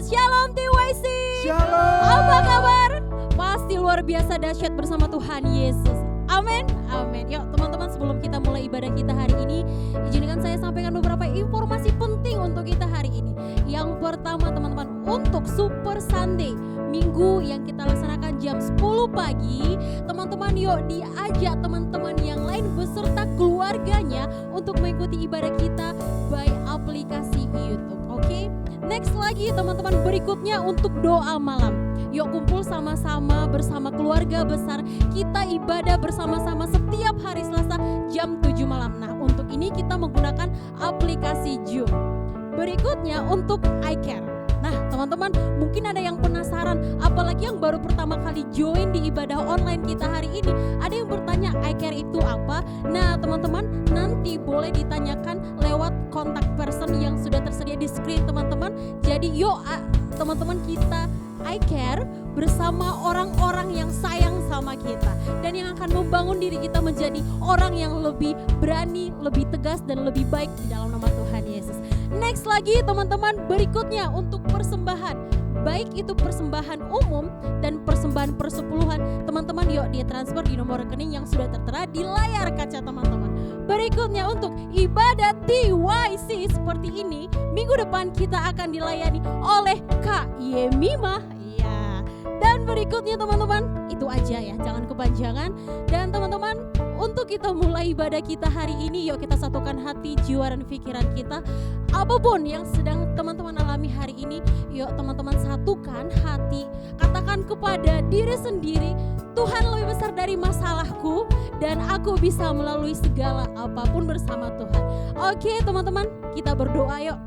Shalom TYC. Shalom. Apa kabar? Pasti luar biasa dahsyat bersama Tuhan Yesus. Amin, amin. Yuk teman-teman, sebelum kita mulai ibadah kita hari ini, izinkan saya sampaikan beberapa informasi penting untuk kita hari ini. Yang pertama teman-teman, untuk Super Sunday Minggu yang kita laksanakan jam 10 pagi, teman-teman yuk diajak teman-teman yang lain beserta keluarganya untuk mengikuti ibadah kita by aplikasi YouTube. Oke? Next lagi teman-teman, berikutnya untuk doa malam. Yuk kumpul sama-sama bersama keluarga besar, kita ibadah bersama-sama setiap hari Selasa jam 7 malam. Nah, untuk ini kita menggunakan aplikasi Zoom. Berikutnya untuk iCare. Nah teman-teman, mungkin ada yang penasaran, apalagi yang baru pertama kali join di ibadah online kita hari ini. Ada yang bertanya iCare itu apa? Nah teman-teman, nanti boleh ditanyakan lewat kontak person yang sudah tersedia di screen teman-teman. Jadi yuk teman-teman, kita iCare bersama orang-orang yang sayang sama kita dan yang akan membangun diri kita menjadi orang yang lebih berani, lebih tegas dan lebih baik di dalam nama Tuhan Yesus. Next lagi teman-teman, berikutnya untuk persembahan, baik itu persembahan umum dan persembahan persepuluhan, teman-teman yuk dia transfer di nomor rekening yang sudah tertera di layar kaca teman-teman. Berikutnya untuk ibadah TYC seperti ini, minggu depan kita akan dilayani oleh Kak Yemima. Ya. Dan berikutnya teman-teman, itu aja ya, jangan kepanjangan. Dan teman-teman, untuk kita mulai ibadah kita hari ini, yuk kita satukan hati, jiwa dan pikiran kita. Apapun yang sedang teman-teman alami hari ini, yuk teman-teman satukan hati, katakan kepada diri sendiri, Tuhan lebih besar dari masalahku dan aku bisa melalui segala apapun bersama Tuhan. Oke teman-teman, kita berdoa yuk.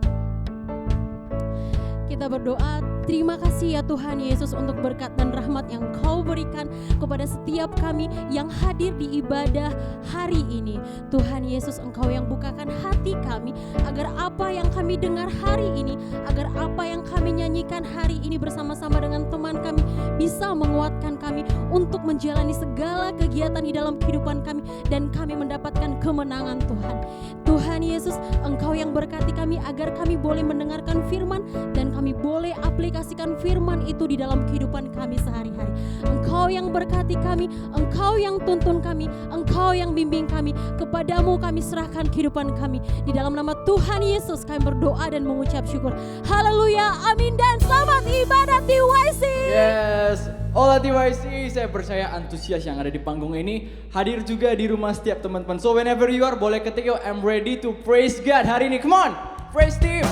Kita berdoa, terima kasih ya Tuhan Yesus untuk berkat dan rahmat yang Kau berikan kepada setiap kami yang hadir di ibadah hari ini. Tuhan Yesus, Engkau yang bukakan hati kami agar apa yang kami dengar hari ini, agar apa yang kami nyanyikan hari ini bersama-sama dengan teman kami bisa menguatkan kami untuk menjalani segala kegiatan di dalam kehidupan kami dan kami mendapatkan kemenangan Tuhan. Tuhan Yesus, Engkau yang berkati kami agar kami boleh mendengarkan firman dan kami boleh aplikasikan firman itu di dalam kehidupan kami sehari-hari. Engkau yang berkati kami, Engkau yang tuntun kami, Engkau yang bimbing kami. Kepadamu kami serahkan kehidupan kami. Di dalam nama Tuhan Yesus kami berdoa dan mengucap syukur. Haleluya, amin, dan selamat ibadah TYC. Yes, Olah TYC, saya percaya antusias yang ada di panggung ini hadir juga di rumah setiap teman-teman. So whenever you are, boleh ketik yo, I'm ready to praise God hari ini. Come on, praise team.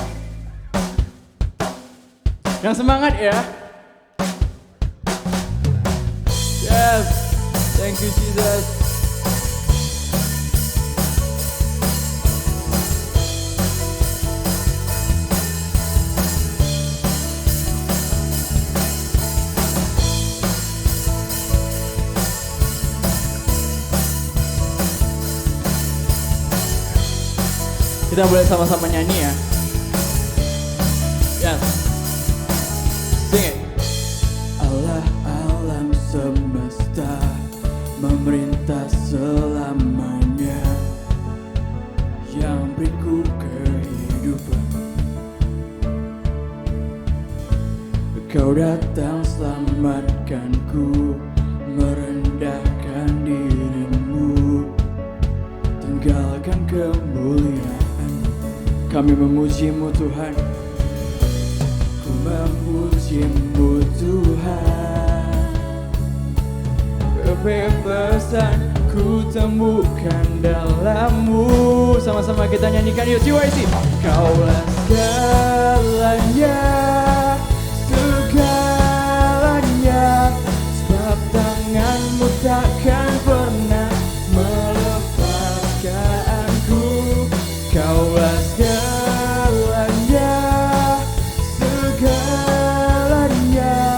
Yang semangat ya. Yes, thank you Jesus. Kita boleh sama-sama nyanyi ya. Yes. Sing it. Allah alam semesta memerintah selamanya, yang beriku kehidupan. Kau datang selamatkanku, merendahkan dirimu, tinggalkan kemuliaan. Kami memujimu Tuhan, ku memujimu Tuhan. Kebebasan ku temukan dalam-Mu. Sama-sama kita nyanyikan yuk TYC. Kaulah segalanya, segalanya, sebab tangan-Mu takkan pernah melepaskanku. Kaulah segalanya, segalanya,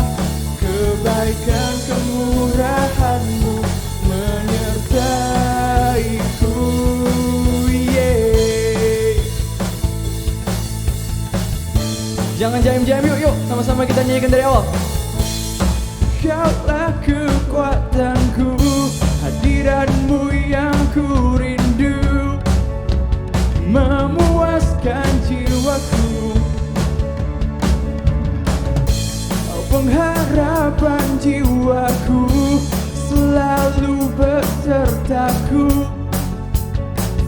kebaikan kemurahan-Mu menyertaiku. Yeah. Jangan jaim-jaim, yuk sama-sama kita nyanyikan dari awal. Kaulah kekuatanku, hadirat-Mu yang ku rindu, memuaskan jiwaku. pengharapan jiwaku, selalu besertaku.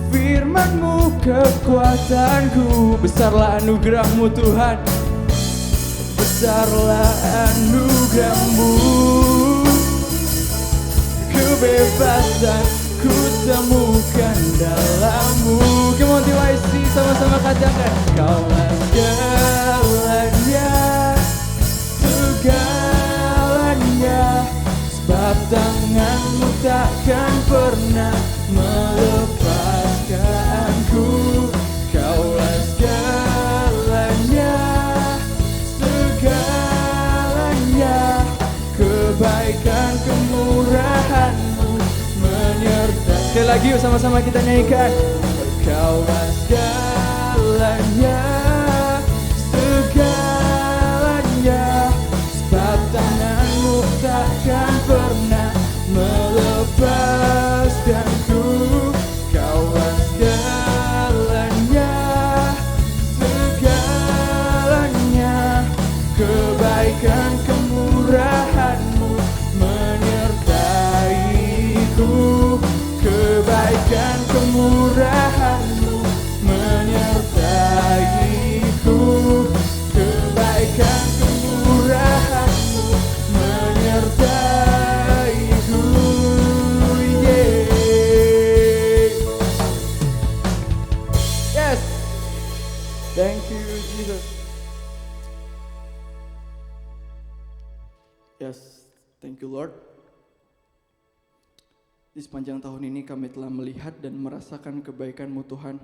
Firman-Mu kekuatanku, besarlah anugerah-Mu Tuhan, besarlah anugerah-Mu. Kebebasan ku temukan dalam-Mu. Come on TYC, sama-sama katakan, Kaulah segalanya, segalanya. Sebab tangan-Mu takkan pernah melepaskanku. Kaulah segalanya, segalanya. Kebaikan kemurahan-Mu menyertai. Sekali lagi yuk sama-sama kita nyanyikan. Kaulah segalanya, segalanya. Sebab tangan-Mu takkan pernah melepaskanku. Kaulah segalanya, segalanya. Kebaikan kemurahan-Mu menyertaiku. Kebaikan kemurahan-Mu menyertaiku. Kebaikan kemurahan-Mu menyertaiku. Yeah. Yes. Thank you Jesus. Yes, thank you Lord. Di sepanjang tahun ini kami telah melihat dan merasakan kebaikan-Mu Tuhan.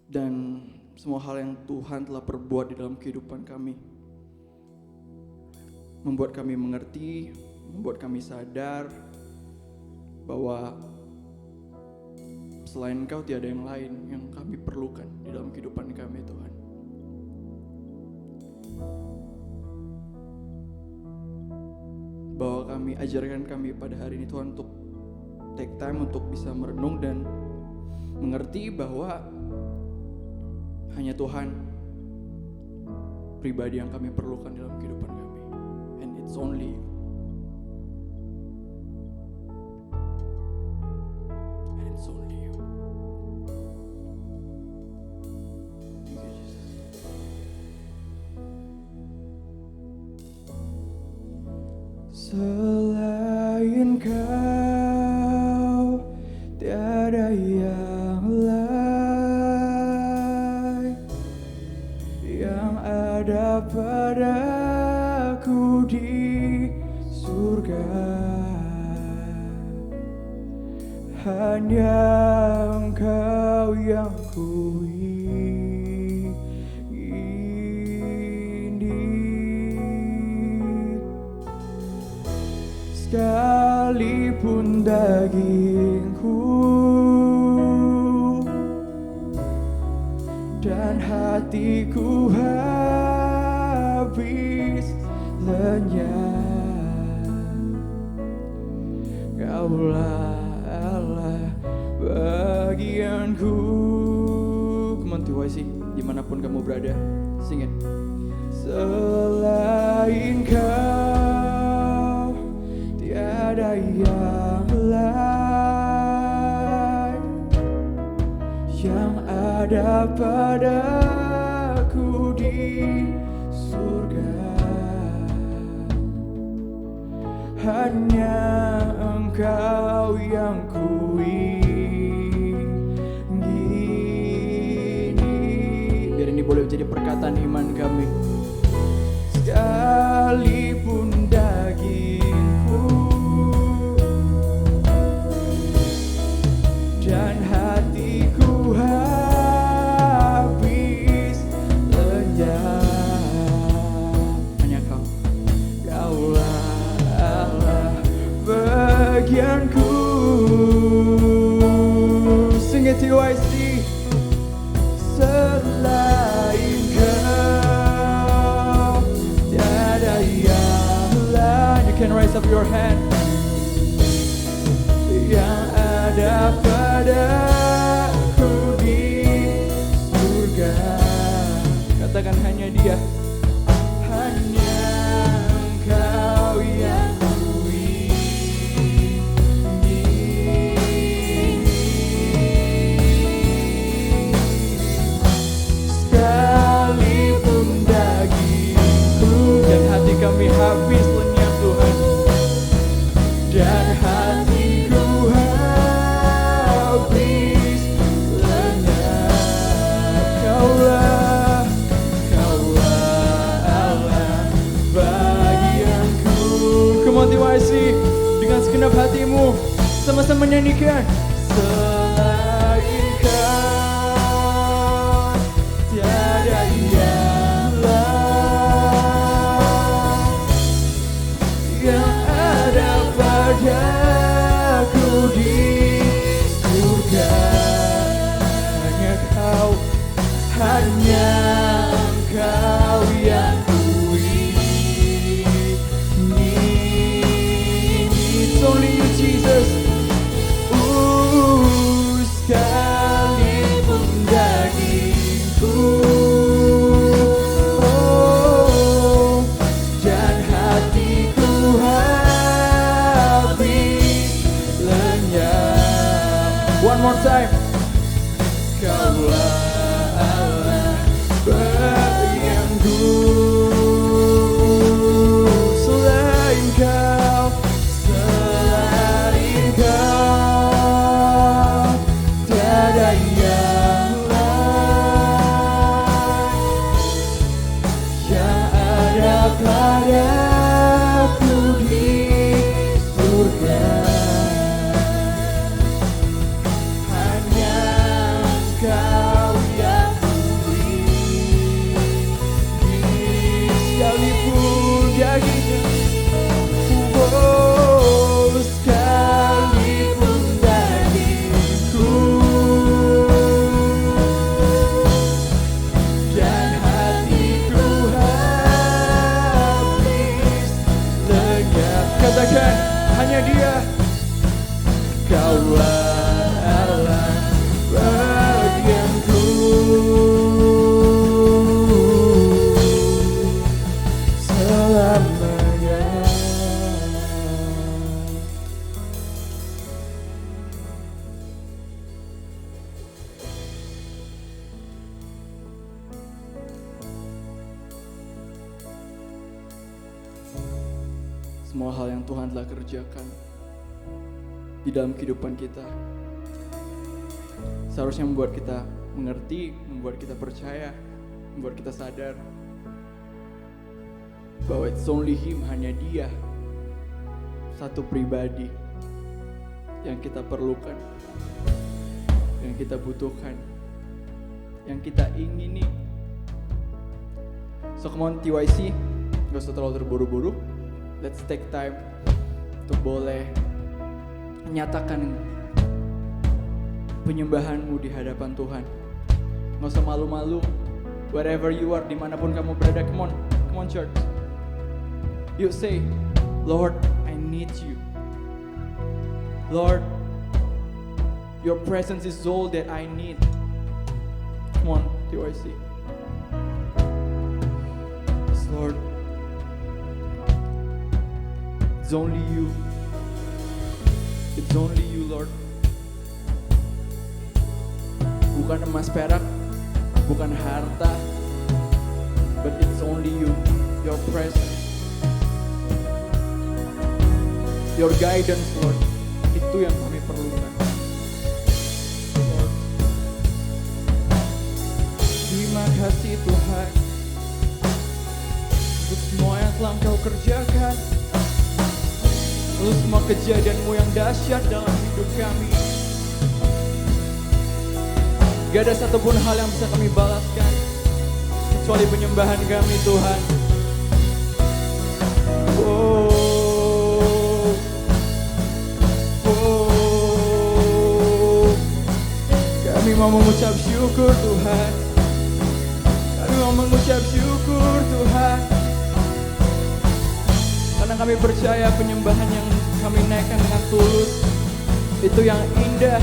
Dan semua hal yang Tuhan telah perbuat di dalam kehidupan kami membuat kami mengerti, membuat kami sadar bahwa selain Engkau tiada yang lain yang kami perlukan di dalam kehidupan kami Tuhan. Bahwa kami ajarkan kami pada hari ini Tuhan untuk take time untuk bisa merenung dan mengerti bahwa hanya Tuhan pribadi yang kami perlukan dalam kehidupan kami, and it's only You. And it's only You. Thank you Jesus. Selain Kau tiada yang lain yang ada padaku di surga. Hanya Engkau yang ku ingini. Sekalipun dagingku dan hatiku habis lenyap, Kaulah Allah bagianku. Come on TYC, dimanapun kamu berada, sing it. Selain Kau tiada yang lain yang ada padaku di surga. Hanya Engkau yang ku ingini. Biar ini boleh menjadi perkataan iman kami. Sekalipun dagingku dan hatiku habis lenyap, hanya Kau, Kaulah Allah bagianku. Sing it TYC. Selain Kau tiada yang lain. You can raise up your hand. Yang ada padaku di surga. Katakan hanya Dia, hanya nyanyikan. Selain Kau tiada yang lain yang ada padaku di surga. Hanya Kau, hanya Engkau yang kuingini. It's only you, Jesus. Sekalipun dagingku, oh, dan hatiku habis lenyap. One more time. Kaulah Allah bagianku. Selain Kau, selain Kau tiada yang lain yang ada padaku di surga. Hanya Engkau yang kuingini. Sekalipun dagingnya, oh, sekalipun dagingku dan hatiku habis lenyap. Katakan, hanya Dia. Kaulah Allah bagianku selamanya. Semua hal yang Tuhan telah kerjakan di dalam kehidupan kita seharusnya membuat kita mengerti, membuat kita percaya, membuat kita sadar bahwa it's only Him, hanya Dia, satu pribadi yang kita perlukan, yang kita butuhkan, yang kita ingini. So come on TYC, gak usah terlalu terburu-buru. Let's take time untuk boleh menyatakan penyembahanmu di hadapan Tuhan. Gak usah malu-malu. Wherever you are, dimanapun kamu berada, come on church. You say, Lord, I need you. Lord, your presence is all that I need. Come on, TYC. Yes, Lord, it's only you. It's only you, Lord. Bukan emas perak, bukan harta, but it's only you, your presence, your guidance, Lord. Itu yang kami perlukan, Lord. Terima kasih Tuhan untuk semua yang telah Engkau kerjakan, untuk semua kejadian-Mu yang dahsyat dalam hidup kami. Gak ada satupun hal yang bisa kami balaskan kecuali penyembahan kami, Tuhan. Oh, oh, kami mau mengucap syukur, Tuhan. Kami mau mengucap syukur, Tuhan. Karena kami percaya penyembahan yang kami naikkan dengan tulus itu yang indah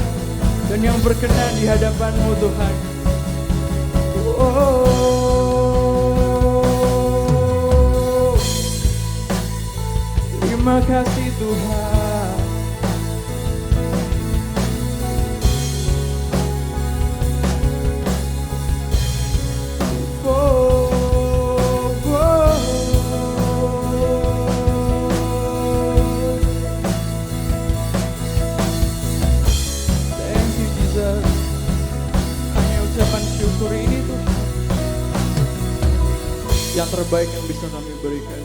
dan yang berkenan di hadapan-Mu, Tuhan. Oh, terima kasih Tuhan. Yang terbaik yang bisa kami berikan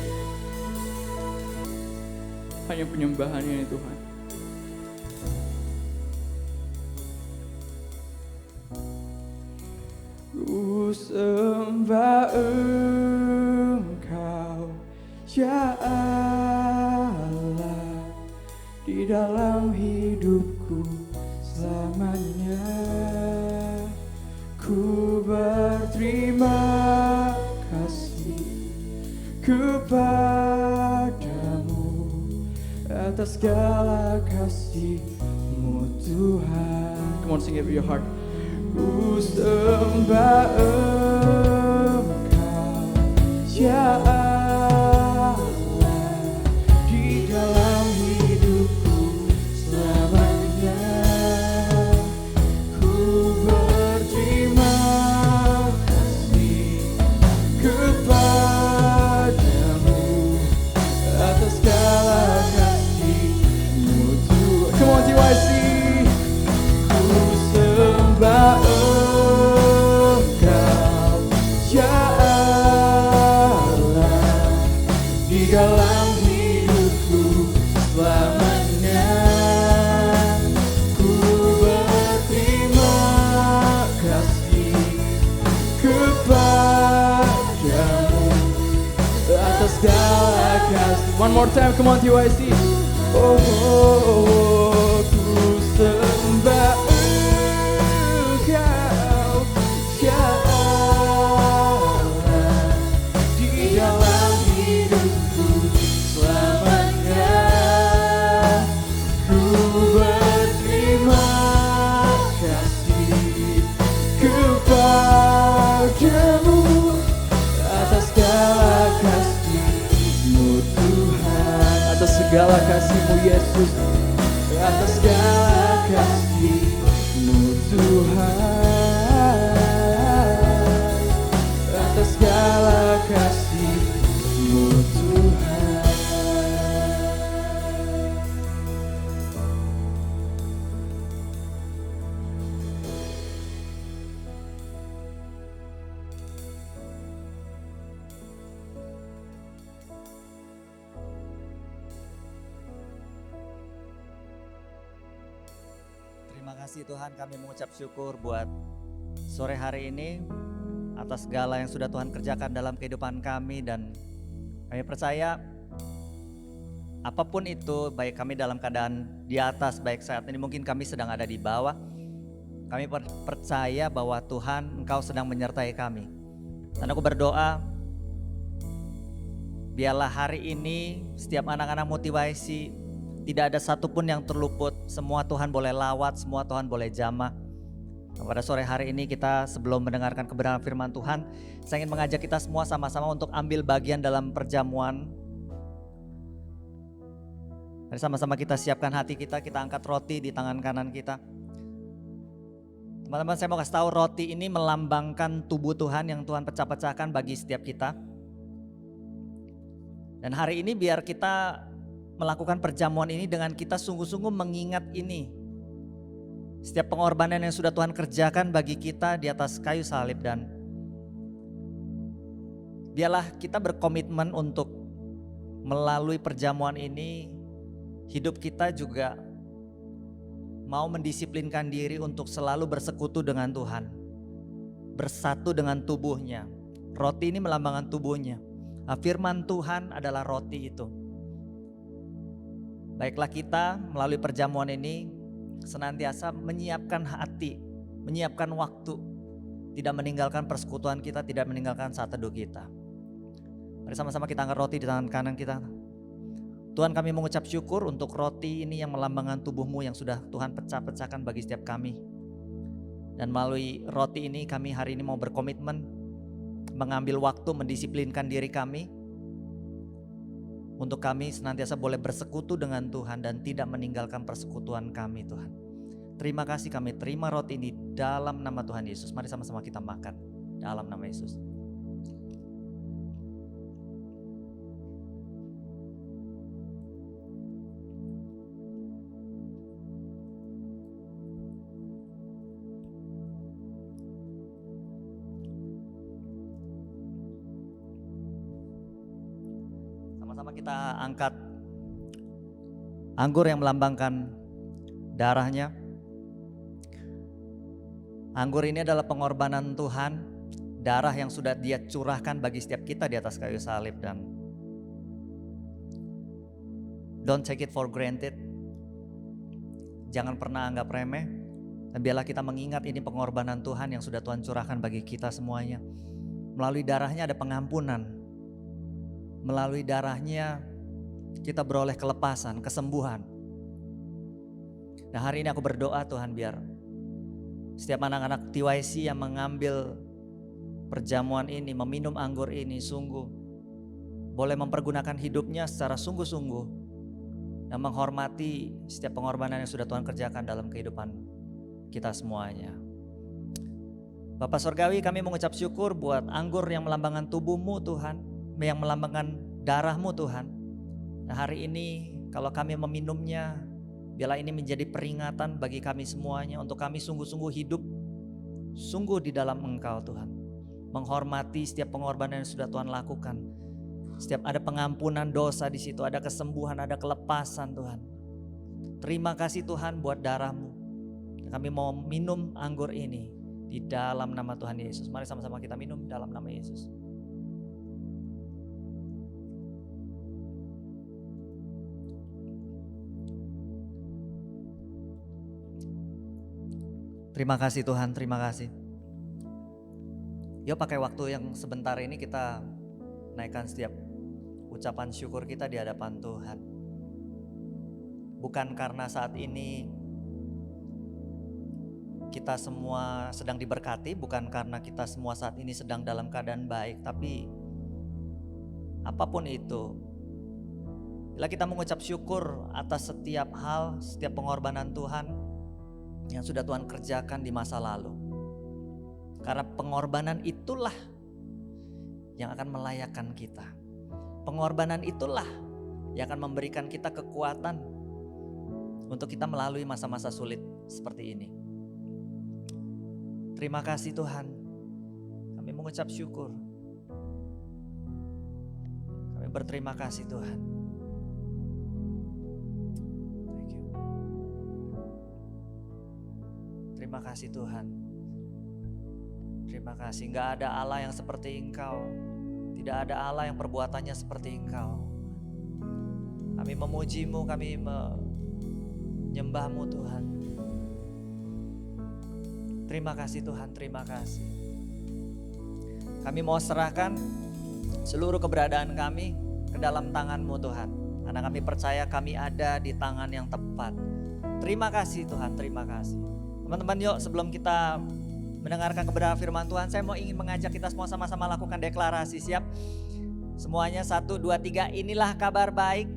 hanya penyembahan ini, Tuhan. sembah Engkau, ya Allah, di dalam hidupku selamanya. Ku berterima kasih kepadamu atas segala kasih-Mu Tuhan. Come on, sing it with your heart. Ku sembah Engkau, ya Allah, di dalam hidupku selamanya. Ku berterima kasih kepadamu atas segala kasih-Mu Tuhan. Come on, TYC. Ku sembah Engkau, ya Allah, di dalam hidupku selamanya. Ku berterima kasih kepadamu atas segala kasih. One more time, come on TYC. Oh, ku sembah Engkau, ya Allah, di dalam hidupku selamanya. Ku berterima kasih kepadamu atas segala kasih-Mu Tuhan, atas segala kasih-Mu Yesus, atas segala kasih-Mu Tuhan, atas segala kasih-Mu Tuhan. Terima kasih Tuhan, kami mengucap syukur buat sore hari ini atas segala yang sudah Tuhan kerjakan dalam kehidupan kami, dan kami percaya apapun itu, baik kami dalam keadaan di atas, baik saat ini mungkin kami sedang ada di bawah, kami percaya bahwa Tuhan Engkau sedang menyertai kami. Dan aku berdoa biarlah hari ini setiap anak-anak motivasi tidak ada satupun yang terluput. Semua Tuhan boleh lawat, semua Tuhan boleh jamah. Pada sore hari ini kita sebelum mendengarkan kebenaran firman Tuhan, saya ingin mengajak kita semua sama-sama untuk ambil bagian dalam perjamuan. Mari sama-sama kita siapkan hati kita angkat roti di tangan kanan kita. Teman-teman, saya mau kasih tahu, roti ini melambangkan tubuh Tuhan yang Tuhan pecah-pecahkan bagi setiap kita. Dan hari ini biar kita melakukan perjamuan ini dengan kita sungguh-sungguh mengingat ini. Setiap pengorbanan yang sudah Tuhan kerjakan bagi kita di atas kayu salib, dan biarlah kita berkomitmen untuk melalui perjamuan ini, hidup kita juga mau mendisiplinkan diri untuk selalu bersekutu dengan Tuhan, bersatu dengan tubuhnya. Roti ini melambangkan tubuhnya. Firman Tuhan adalah roti itu. Baiklah kita melalui perjamuan ini senantiasa menyiapkan hati, menyiapkan waktu, tidak meninggalkan persekutuan kita, tidak meninggalkan saat teduh kita. Mari sama-sama kita angkat roti di tangan kanan kita. Tuhan, kami mengucap syukur untuk roti ini yang melambangkan tubuh-Mu yang sudah Tuhan pecah-pecahkan bagi setiap kami. Dan melalui roti ini kami hari ini mau berkomitmen mengambil waktu mendisiplinkan diri kami untuk kami senantiasa boleh bersekutu dengan Tuhan dan tidak meninggalkan persekutuan kami, Tuhan. Terima kasih, kami terima roti ini dalam nama Tuhan Yesus. Mari sama-sama kita makan dalam nama Yesus. Sama-sama kita angkat anggur yang melambangkan darahnya. Anggur ini adalah pengorbanan Tuhan, darah yang sudah Dia curahkan bagi setiap kita di atas kayu salib. Dan don't take it for granted. Jangan pernah anggap remeh. Dan biarlah kita mengingat ini pengorbanan Tuhan yang sudah Tuhan curahkan bagi kita semuanya. Melalui darahnya ada pengampunan. Melalui darahnya kita beroleh kelepasan, kesembuhan. Nah, hari ini aku berdoa Tuhan, biar setiap anak-anak TYC yang mengambil perjamuan ini, meminum anggur ini, sungguh boleh mempergunakan hidupnya secara sungguh-sungguh dan menghormati setiap pengorbanan yang sudah Tuhan kerjakan dalam kehidupan kita semuanya. Bapak Surgawi, kami mengucap syukur buat anggur yang melambangkan tubuh-Mu Tuhan, yang melambangkan darah-Mu Tuhan. Nah, hari ini kalau kami meminumnya, biarlah ini menjadi peringatan bagi kami semuanya untuk kami sungguh-sungguh hidup sungguh di dalam Engkau Tuhan. Menghormati setiap pengorbanan yang sudah Tuhan lakukan. Setiap ada pengampunan dosa di situ, ada kesembuhan, ada kelepasan Tuhan. Terima kasih Tuhan buat darah-Mu. Kami mau minum anggur ini di dalam nama Tuhan Yesus. Mari sama-sama kita minum dalam nama Yesus. Terima kasih Tuhan, terima kasih. Yuk pakai waktu yang sebentar ini kita naikkan setiap ucapan syukur kita di hadapan Tuhan. Bukan karena saat ini kita semua sedang diberkati, bukan karena kita semua saat ini sedang dalam keadaan baik, tapi apapun itu, bila kita mengucap syukur atas setiap hal, setiap pengorbanan Tuhan yang sudah Tuhan kerjakan di masa lalu. Karena pengorbanan itulah yang akan melayakkan kita. Pengorbanan itulah yang akan memberikan kita kekuatan untuk kita melalui masa-masa sulit seperti ini. Terima kasih Tuhan. Kami mengucap syukur. Kami berterima kasih Tuhan. Thank you. Terima kasih Tuhan. Terima kasih. Gak ada Allah yang seperti Engkau. Tidak ada Allah yang perbuatannya seperti Engkau. Kami memuji-Mu, kami menyembah-Mu Tuhan. Terima kasih Tuhan, terima kasih. Kami mau serahkan seluruh keberadaan kami ke dalam tangan-Mu Tuhan. Karena kami percaya kami ada di tangan yang tepat. Terima kasih Tuhan, terima kasih. Teman-teman, yuk sebelum kita mendengarkan kebenaran firman Tuhan, saya mau ingin mengajak kita semua sama-sama lakukan deklarasi. Siap? Semuanya 1, 2, 3. Inilah kabar baik.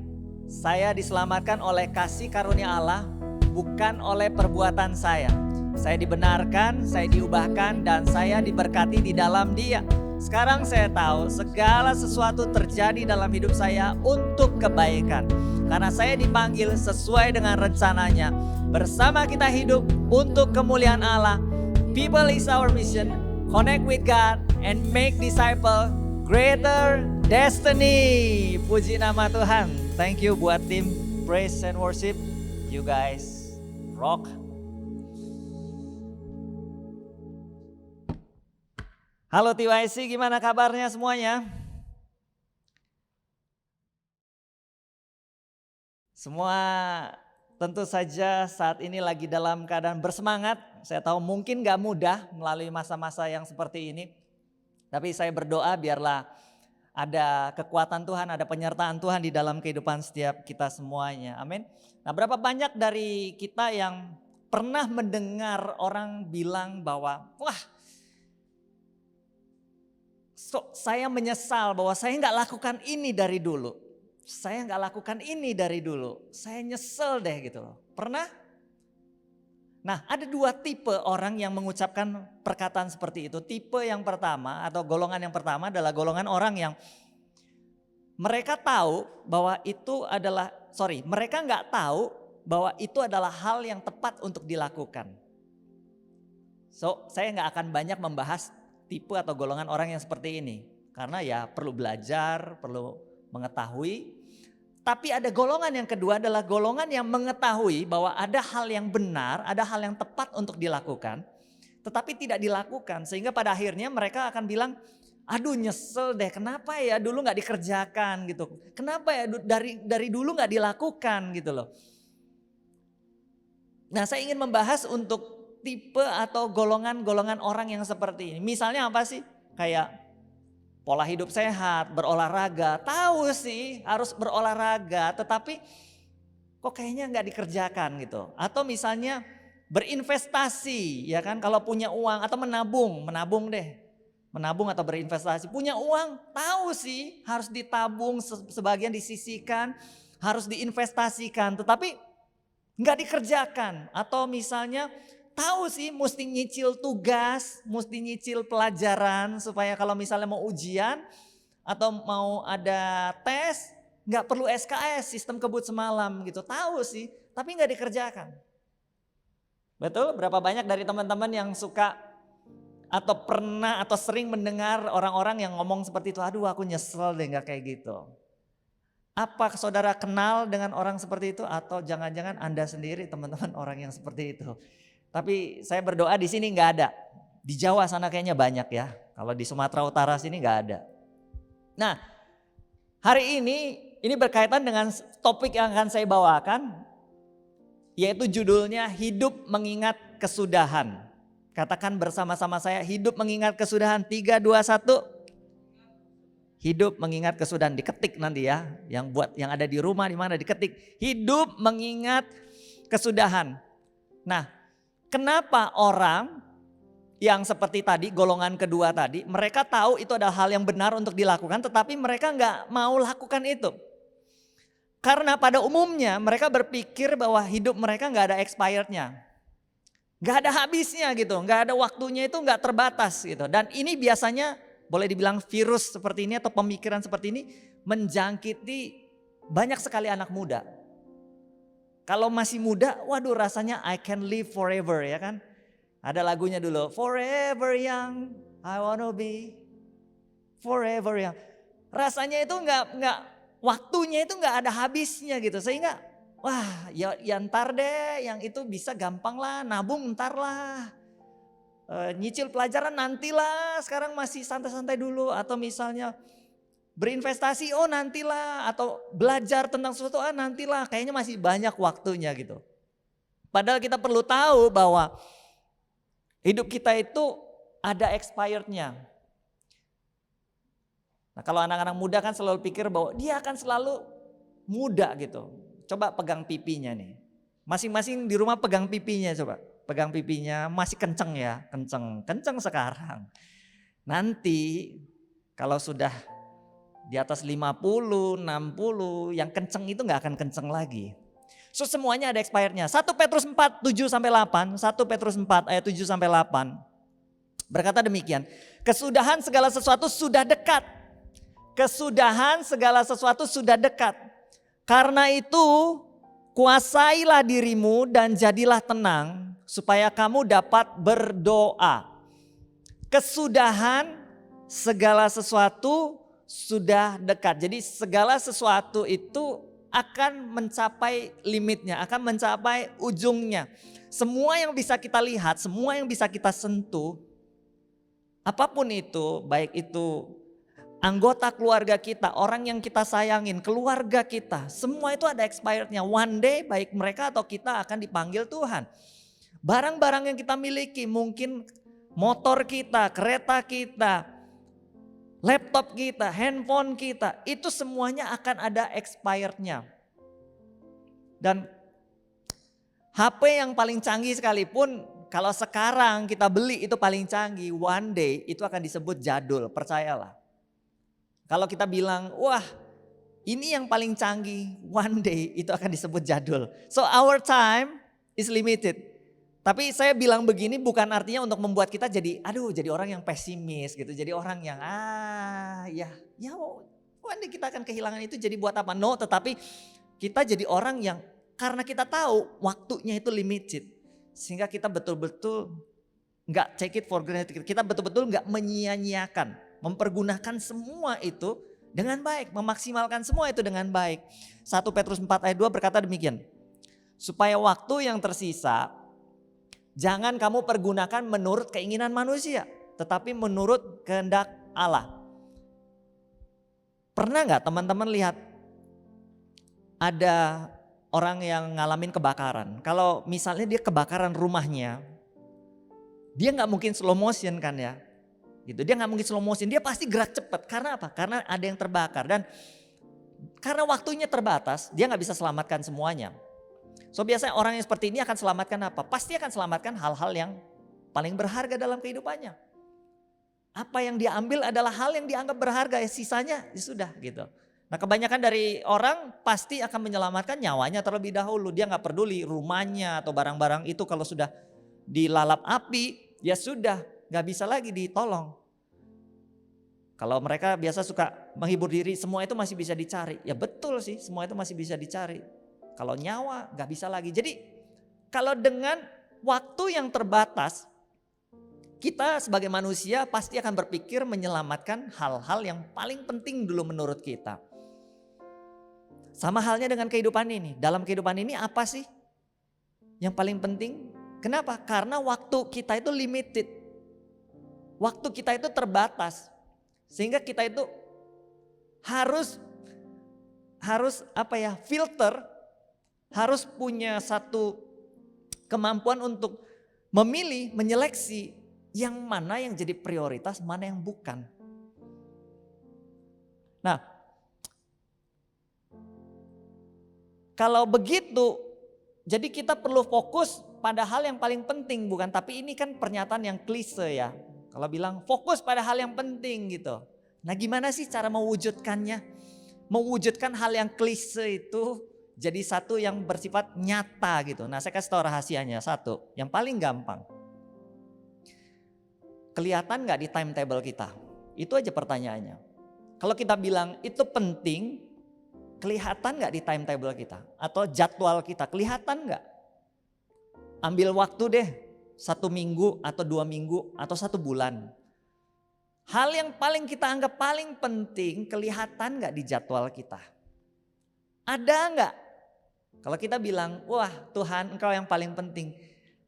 Saya diselamatkan oleh kasih karunia Allah, bukan oleh perbuatan saya. Saya dibenarkan, saya diubahkan, dan saya diberkati di dalam Dia. Sekarang saya tahu segala sesuatu terjadi dalam hidup saya untuk kebaikan. Karena saya dipanggil sesuai dengan rencananya. Bersama kita hidup untuk kemuliaan Allah. People is our mission. Connect with God and make disciple greater destiny. Puji nama Tuhan. Thank you buat tim praise and worship. You guys rock. Halo TYC, gimana kabarnya semuanya? Semua tentu saja saat ini lagi dalam keadaan bersemangat. Saya tahu mungkin gak mudah melalui masa-masa yang seperti ini. Tapi saya berdoa biarlah ada kekuatan Tuhan, ada penyertaan Tuhan di dalam kehidupan setiap kita semuanya. Amin. Nah, berapa banyak dari kita yang pernah mendengar orang bilang bahwa saya menyesal bahwa saya nggak lakukan ini dari dulu. Saya nggak lakukan ini dari dulu. Saya nyesel deh gitu loh. Pernah? Nah, ada 2 tipe orang yang mengucapkan perkataan seperti itu. Tipe yang pertama atau golongan yang pertama adalah golongan orang yang mereka tahu bahwa itu adalah, mereka nggak tahu bahwa itu adalah hal yang tepat untuk dilakukan. So, saya nggak akan banyak membahas tipe atau golongan orang yang seperti ini. Karena ya perlu belajar, perlu mengetahui. Tapi ada golongan yang kedua adalah golongan yang mengetahui bahwa ada hal yang benar, ada hal yang tepat untuk dilakukan. tetapi tidak dilakukan. Sehingga pada akhirnya mereka akan bilang, aduh nyesel deh, kenapa ya dulu gak dikerjakan gitu. Kenapa ya dari dulu gak dilakukan gitu loh. Nah, saya ingin membahas untuk tipe atau golongan-golongan orang yang seperti ini. Misalnya apa sih? Kayak pola hidup sehat, berolahraga. Tahu sih harus berolahraga, tetapi kok kayaknya nggak dikerjakan gitu. Atau misalnya berinvestasi, ya kan? Kalau punya uang atau menabung deh. Menabung atau berinvestasi. Punya uang, tahu sih harus ditabung, sebagian disisihkan, harus diinvestasikan. Tetapi nggak dikerjakan. Atau misalnya tahu sih mesti nyicil tugas, mesti nyicil pelajaran supaya kalau misalnya mau ujian atau mau ada tes nggak perlu SKS, sistem kebut semalam gitu. Tahu sih, tapi nggak dikerjakan. Betul? Berapa banyak dari teman-teman yang suka atau pernah atau sering mendengar orang-orang yang ngomong seperti itu, aduh aku nyesel deh nggak kayak gitu. Apa saudara kenal dengan orang seperti itu atau jangan-jangan Anda sendiri teman-teman orang yang seperti itu? Tapi saya berdoa di sini nggak ada. Di Jawa sana kayaknya banyak ya. Kalau di Sumatera Utara sini nggak ada. Nah, hari ini berkaitan dengan topik yang akan saya bawakan, yaitu judulnya hidup mengingat kesudahan. Katakan bersama-sama saya, hidup mengingat kesudahan. 3, 2, 1. Hidup mengingat kesudahan, diketik nanti ya. Yang ada di rumah di mana diketik. Hidup mengingat kesudahan. Nah, kenapa orang yang seperti tadi, golongan kedua tadi, mereka tahu itu adalah hal yang benar untuk dilakukan, tetapi mereka nggak mau lakukan itu. Karena pada umumnya mereka berpikir bahwa hidup mereka nggak ada expirednya. Nggak ada habisnya gitu, nggak ada waktunya, itu nggak terbatas gitu. Dan ini biasanya boleh dibilang virus seperti ini atau pemikiran seperti ini menjangkiti banyak sekali anak muda. Kalau masih muda, waduh rasanya I can live forever ya kan. Ada lagunya dulu, forever young, I wanna be forever young. Rasanya itu nggak waktunya itu nggak ada habisnya gitu. Sehingga wah ya ntar deh, yang itu bisa gampang lah, nabung ntar lah. Nyicil pelajaran nantilah, sekarang masih santai-santai dulu. Atau misalnya berinvestasi, oh nantilah. Atau belajar tentang sesuatu, nantilah. Kayaknya masih banyak waktunya gitu. Padahal kita perlu tahu bahwa hidup kita itu ada expirednya. Nah, kalau anak-anak muda kan selalu pikir bahwa dia akan selalu muda gitu. Coba pegang pipinya nih. Masing-masing di rumah pegang pipinya coba. Pegang pipinya, masih kenceng ya, kenceng sekarang. Nanti kalau sudah di atas 50, 60, yang kenceng itu gak akan kenceng lagi. So semuanya ada expirednya. 1 Petrus 4, 7-8, 1 Petrus 4 ayat 7-8. Berkata demikian, kesudahan segala sesuatu sudah dekat. Kesudahan segala sesuatu sudah dekat. Karena itu kuasailah dirimu dan jadilah tenang supaya kamu dapat berdoa. Kesudahan segala sesuatu sudah dekat. Jadi segala sesuatu itu akan mencapai limitnya, akan mencapai ujungnya. Semua yang bisa kita lihat, semua yang bisa kita sentuh, apapun itu, baik itu anggota keluarga kita, orang yang kita sayangin, keluarga kita, semua itu ada expirednya. One day baik mereka atau kita akan dipanggil Tuhan. Barang-barang yang kita miliki, mungkin motor kita, kereta kita, laptop kita, handphone kita, itu semuanya akan ada expirednya. Dan HP yang paling canggih sekalipun, kalau sekarang kita beli itu paling canggih, one day itu akan disebut jadul, percayalah. Kalau kita bilang, wah ini yang paling canggih, one day itu akan disebut jadul. So our time is limited. Tapi saya bilang begini bukan artinya untuk membuat kita jadi orang yang pesimis gitu. Jadi orang yang one day kita akan kehilangan itu, jadi buat apa? No, tetapi kita jadi orang yang karena kita tahu waktunya itu limited. Sehingga kita betul-betul gak take it for granted. Kita betul-betul gak menyia-nyiakan. Mempergunakan semua itu dengan baik. Memaksimalkan semua itu dengan baik. 1 Petrus 4 ayat 2 berkata demikian. Supaya waktu yang tersisa Jangan kamu pergunakan menurut keinginan manusia, tetapi menurut kehendak Allah. Pernah nggak teman-teman lihat ada orang yang ngalamin kebakaran? Kalau misalnya dia kebakaran rumahnya, dia nggak mungkin slow motion kan ya, gitu. Dia nggak mungkin slow motion, dia pasti gerak cepat. Karena apa? Karena ada yang terbakar dan karena waktunya terbatas, dia nggak bisa selamatkan semuanya. So biasanya orang yang seperti ini akan selamatkan apa? Pasti akan selamatkan hal-hal yang paling berharga dalam kehidupannya. Apa yang dia ambil adalah hal yang dianggap berharga, ya sisanya ya sudah gitu. Nah kebanyakan dari orang pasti akan menyelamatkan nyawanya terlebih dahulu. Dia gak peduli rumahnya atau barang-barang itu kalau sudah dilalap api ya sudah gak bisa lagi ditolong. Kalau mereka biasa suka menghibur diri, semua itu masih bisa dicari. Ya betul sih, semua itu masih bisa dicari. Kalau nyawa gak bisa lagi. Jadi kalau dengan waktu yang terbatas, kita sebagai manusia pasti akan berpikir menyelamatkan hal-hal yang paling penting dulu menurut kita. Sama halnya dengan kehidupan ini. Dalam kehidupan ini apa sih yang paling penting? Kenapa? Karena waktu kita itu limited. Waktu kita itu terbatas. Sehingga kita itu harus filter, harus punya satu kemampuan untuk memilih, menyeleksi yang mana yang jadi prioritas, mana yang bukan. Nah, kalau begitu, jadi kita perlu fokus pada hal yang paling penting bukan, tapi ini kan pernyataan yang klise ya. Kalau bilang fokus pada hal yang penting gitu. Nah gimana sih cara mewujudkannya? Mewujudkan hal yang klise itu jadi satu yang bersifat nyata gitu. Nah saya kasih tahu rahasianya satu, yang paling gampang. Kelihatan gak di timetable kita? Itu aja pertanyaannya. Kalau kita bilang itu penting, kelihatan gak di timetable kita? Atau jadwal kita, kelihatan gak? Ambil waktu deh, 1 minggu atau 2 minggu atau 1 bulan. Hal yang paling kita anggap paling penting, kelihatan gak di jadwal kita? Ada gak? Kalau kita bilang, wah Tuhan engkau yang paling penting.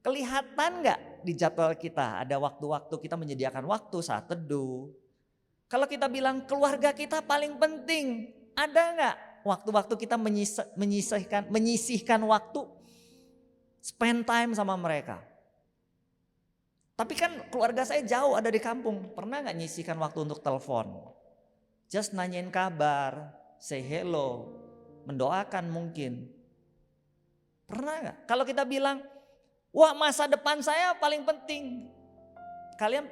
Kelihatan gak di jadwal kita? Ada waktu-waktu kita menyediakan waktu saat teduh. Kalau kita bilang keluarga kita paling penting, ada gak waktu-waktu kita menyisihkan waktu, spend time sama mereka? Tapi kan keluarga saya jauh ada di kampung, pernah gak nyisihkan waktu untuk telepon? Just nanyain kabar, say hello, mendoakan mungkin. Pernah gak? Kalau kita bilang, wah masa depan saya paling penting. Kalian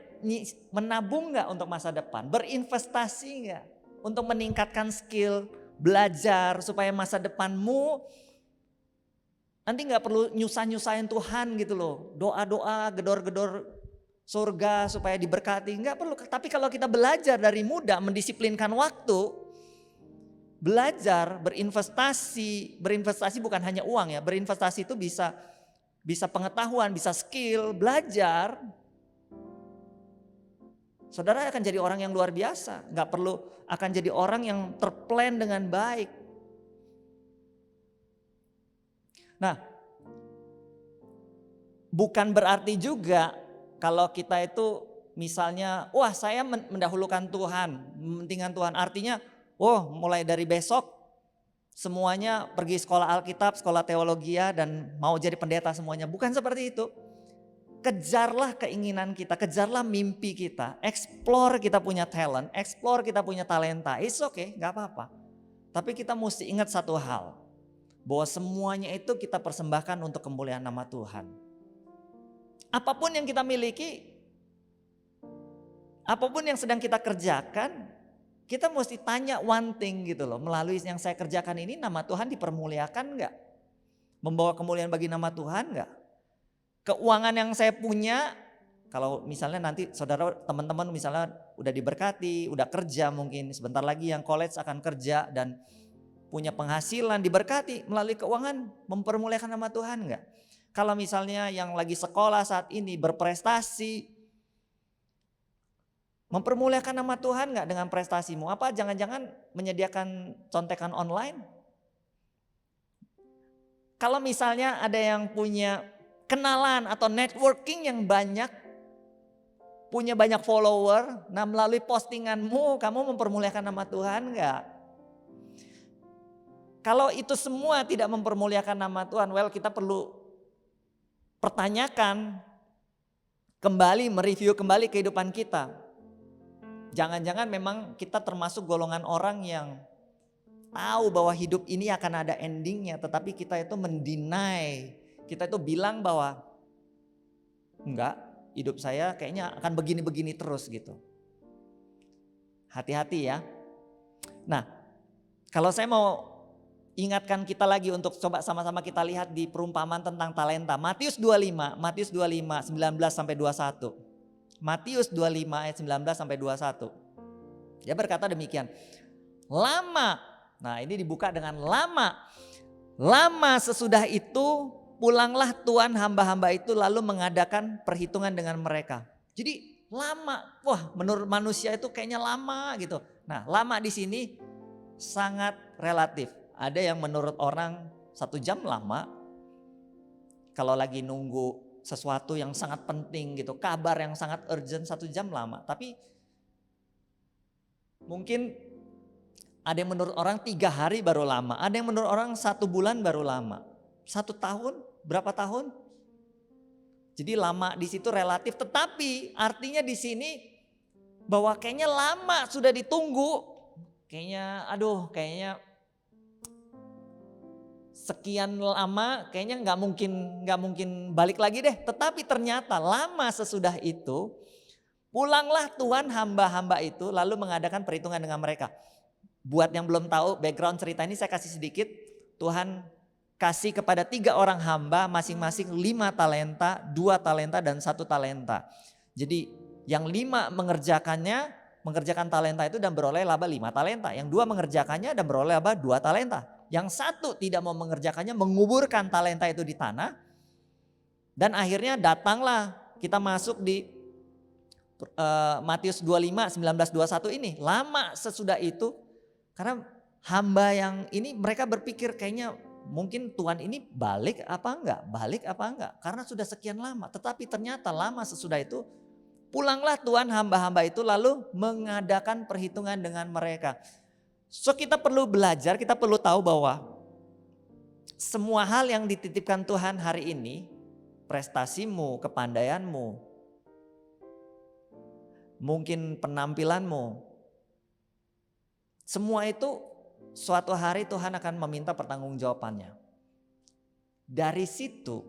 menabung gak untuk masa depan? Berinvestasi gak? Untuk meningkatkan skill, belajar supaya masa depanmu nanti gak perlu nyusah-nyusahin Tuhan gitu loh. Doa-doa, gedor-gedor surga supaya diberkati, gak perlu. Tapi kalau kita belajar dari muda mendisiplinkan waktu, belajar, berinvestasi bukan hanya uang ya, berinvestasi itu bisa pengetahuan, bisa skill, belajar. Saudara akan jadi orang yang luar biasa, gak perlu akan jadi orang yang terplan dengan baik. Nah, bukan berarti juga kalau kita itu misalnya, wah saya mendahulukan Tuhan, mementingkan Tuhan. Artinya, mulai dari besok semuanya pergi sekolah Alkitab, sekolah teologia dan mau jadi pendeta semuanya. Bukan seperti itu. Kejarlah keinginan kita, kejarlah mimpi kita, explore kita punya talent, explore kita punya talenta. It's okay, gak apa-apa. Tapi kita mesti ingat satu hal, bahwa semuanya itu kita persembahkan untuk kemuliaan nama Tuhan. Apapun yang kita miliki, apapun yang sedang kita kerjakan, kita mesti tanya one thing gitu loh. Melalui yang saya kerjakan ini nama Tuhan dipermuliakan gak? Membawa kemuliaan bagi nama Tuhan gak? Keuangan yang saya punya, kalau misalnya nanti saudara teman-teman misalnya udah diberkati, udah kerja mungkin sebentar lagi yang college akan kerja dan punya penghasilan diberkati melalui keuangan, mempermuliakan nama Tuhan enggak? Kalau misalnya yang lagi sekolah saat ini berprestasi, mempermuliakan nama Tuhan enggak dengan prestasimu? Apa jangan-jangan menyediakan contekan online? Kalau misalnya ada yang punya kenalan atau networking yang banyak, punya banyak follower. Nah, melalui postinganmu kamu mempermuliakan nama Tuhan enggak? Kalau itu semua tidak mempermuliakan nama Tuhan, well, kita perlu pertanyakan kembali, mereview kembali kehidupan kita. Jangan-jangan memang kita termasuk golongan orang yang tahu bahwa hidup ini akan ada endingnya, tetapi kita itu mendinai. Kita itu bilang bahwa enggak, hidup saya kayaknya akan begini-begini terus gitu. Hati-hati ya. Nah, kalau saya mau ingatkan kita lagi untuk coba sama-sama kita lihat di perumpamaan tentang talenta. Matius 25, 19 sampai 21. Matius 25 ayat 19 sampai 21. Dia berkata demikian. Lama, nah ini dibuka dengan lama. Lama sesudah itu pulanglah tuan hamba-hamba itu lalu mengadakan perhitungan dengan mereka. Jadi lama, wah menurut manusia itu kayaknya lama gitu. Nah, lama di sini sangat relatif. Ada yang menurut orang 1 jam lama. Kalau lagi nunggu sesuatu yang sangat penting gitu, kabar yang sangat urgent 1 jam lama. Tapi mungkin ada yang menurut orang 3 hari baru lama. Ada yang menurut orang 1 bulan baru lama. 1 tahun, berapa tahun? Jadi lama di situ relatif. Tetapi artinya di sini bahwa kayaknya lama sudah ditunggu. Kayaknya sekian lama kayaknya nggak mungkin balik lagi deh. Tetapi ternyata lama sesudah itu pulanglah tuan hamba-hamba itu lalu mengadakan perhitungan dengan mereka. Buat yang belum tahu background cerita ini saya kasih sedikit. Tuhan kasih kepada 3 orang hamba masing-masing 5 talenta, 2 talenta dan 1 talenta. Jadi yang 5 mengerjakan talenta itu dan beroleh laba 5 talenta. Yang 2 mengerjakannya dan beroleh laba 2 talenta. Yang 1 tidak mau mengerjakannya, menguburkan talenta itu di tanah. Dan akhirnya datanglah kita masuk di Matius 25, 19, 21 ini. Lama sesudah itu karena hamba yang ini mereka berpikir kayaknya mungkin Tuhan ini balik apa enggak. Karena sudah sekian lama. Tetapi ternyata lama sesudah itu pulanglah tuan hamba-hamba itu lalu mengadakan perhitungan dengan mereka. So kita perlu belajar, kita perlu tahu bahwa semua hal yang dititipkan Tuhan hari ini, prestasimu, kepandaianmu, mungkin penampilanmu, semua itu suatu hari Tuhan akan meminta pertanggungjawabannya. Dari situ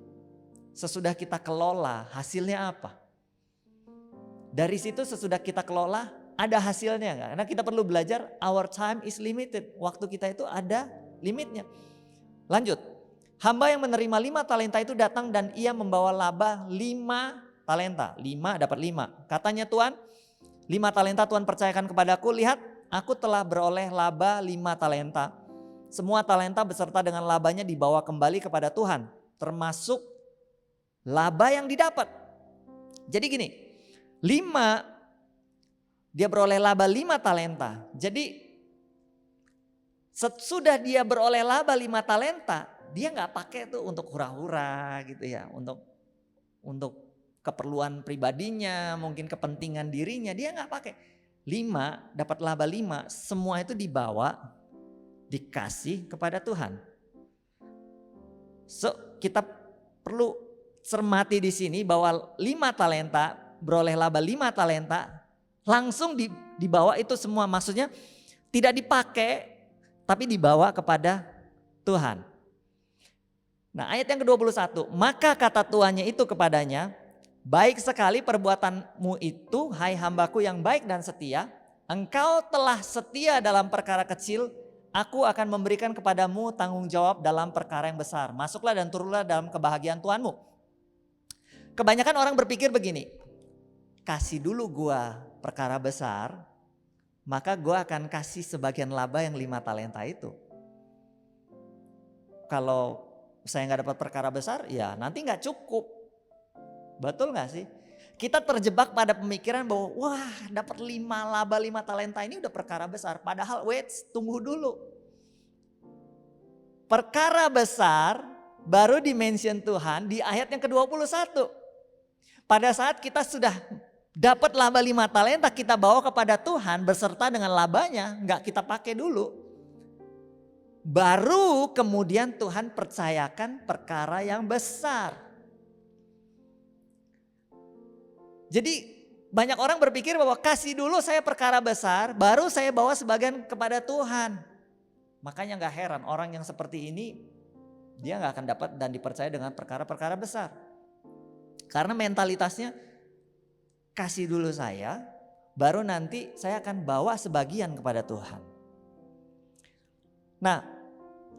sesudah kita kelola hasilnya apa? Dari situ sesudah kita kelola ada hasilnya enggak? Karena kita perlu belajar our time is limited. Waktu kita itu ada limitnya. Lanjut. Hamba yang menerima 5 talenta itu datang dan ia membawa laba 5 talenta. 5 dapat 5. Katanya Tuhan, 5 talenta Tuhan percayakan kepadaku. Lihat, aku telah beroleh laba 5 talenta. Semua talenta beserta dengan labanya dibawa kembali kepada Tuhan. Termasuk laba yang didapat. Jadi gini, 5 dia beroleh laba 5 talenta. Jadi sesudah dia beroleh laba 5 talenta, dia nggak pakai tuh untuk hura-hura gitu ya, untuk keperluan pribadinya, mungkin kepentingan dirinya, dia nggak pakai. 5 dapat laba 5, semua itu dibawa, dikasih kepada Tuhan. So kita perlu cermati di sini bahwa 5 talenta beroleh laba 5 talenta. Langsung dibawa itu semua, maksudnya tidak dipakai tapi dibawa kepada Tuhan. Nah ayat yang ke-21, maka kata tuannya itu kepadanya, baik sekali perbuatanmu itu hai hambaku yang baik dan setia, engkau telah setia dalam perkara kecil, aku akan memberikan kepadamu tanggung jawab dalam perkara yang besar. Masuklah dan turunlah dalam kebahagiaan Tuhanmu. Kebanyakan orang berpikir begini, kasih dulu gua perkara besar, maka gue akan kasih sebagian laba yang 5 talenta itu. Kalau saya gak dapat perkara besar, ya nanti gak cukup. Betul gak sih? Kita terjebak pada pemikiran bahwa wah dapat 5 laba 5 talenta ini udah perkara besar. Padahal tunggu dulu. Perkara besar baru di-mention Tuhan di ayat yang ke-21. Pada saat kita sudah dapat laba 5 talenta, kita bawa kepada Tuhan beserta dengan labanya, enggak kita pakai dulu. Baru kemudian Tuhan percayakan perkara yang besar. Jadi banyak orang berpikir bahwa kasih dulu saya perkara besar, baru saya bawa sebagian kepada Tuhan. Makanya gak heran orang yang seperti ini, dia gak akan dapat dan dipercaya dengan perkara-perkara besar. Karena mentalitasnya, kasih dulu saya, baru nanti saya akan bawa sebagian kepada Tuhan. Nah,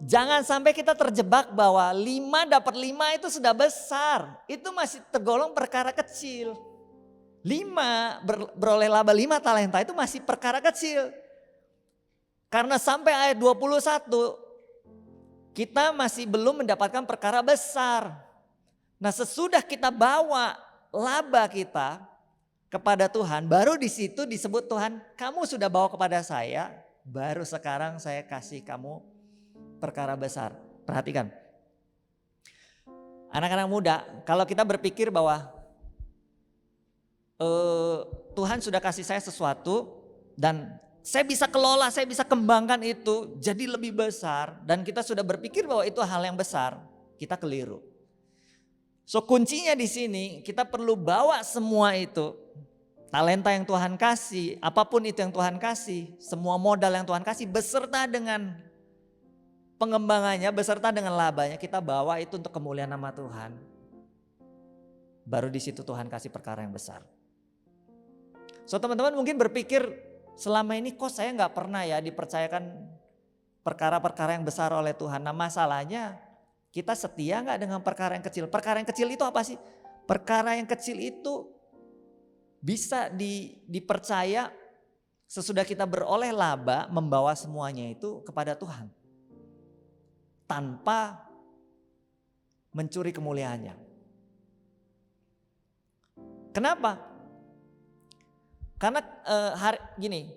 jangan sampai kita terjebak bahwa 5 dapat 5 itu sudah besar. Itu masih tergolong perkara kecil. 5 beroleh laba 5 talenta itu masih perkara kecil. Karena sampai ayat 21 kita masih belum mendapatkan perkara besar. Nah, sesudah kita bawa laba kita kepada Tuhan, baru di situ disebut Tuhan, kamu sudah bawa kepada saya, baru sekarang saya kasih kamu perkara besar. Perhatikan. Anak-anak muda, kalau kita berpikir bahwa Tuhan sudah kasih saya sesuatu dan saya bisa kelola, saya bisa kembangkan itu jadi lebih besar, dan kita sudah berpikir bahwa itu hal yang besar, kita keliru. So kuncinya di sini kita perlu bawa semua itu, talenta yang Tuhan kasih, apapun itu yang Tuhan kasih, semua modal yang Tuhan kasih beserta dengan pengembangannya, beserta dengan labanya, kita bawa itu untuk kemuliaan nama Tuhan. Baru di situ Tuhan kasih perkara yang besar. So teman-teman mungkin berpikir selama ini kok saya gak pernah ya dipercayakan perkara-perkara yang besar oleh Tuhan. Nah masalahnya kita setia gak dengan perkara yang kecil? Perkara yang kecil itu apa sih? Perkara yang kecil itu bisa dipercaya sesudah kita beroleh laba, membawa semuanya itu kepada Tuhan. Tanpa mencuri kemuliaannya. Kenapa? Karena gini,